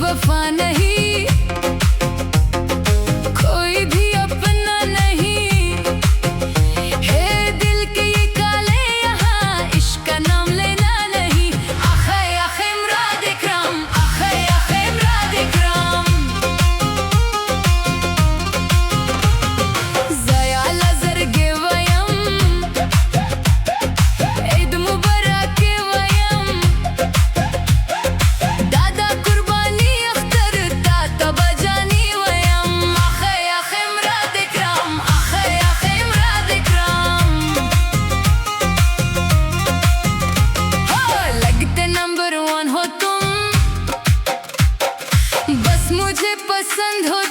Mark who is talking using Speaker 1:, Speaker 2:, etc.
Speaker 1: वफा नहीं, कोई भी अपना नहीं है। दिल के ये काले यहाँ इश्क का नाम लेना नहीं। आखे आखे मुराद इकराम, आखे आखे मुराद इकराम। ज़याला ज़रगे वयम, ईद मुबारक वयम। दादा कुर्बानी अख्तर ताता बजानी वयम। आखे आखे मुराद इकराम, आखे आखे मुराद इकराम। हो लगते नंबर 1 हो तुम, बस मुझे पसंद हो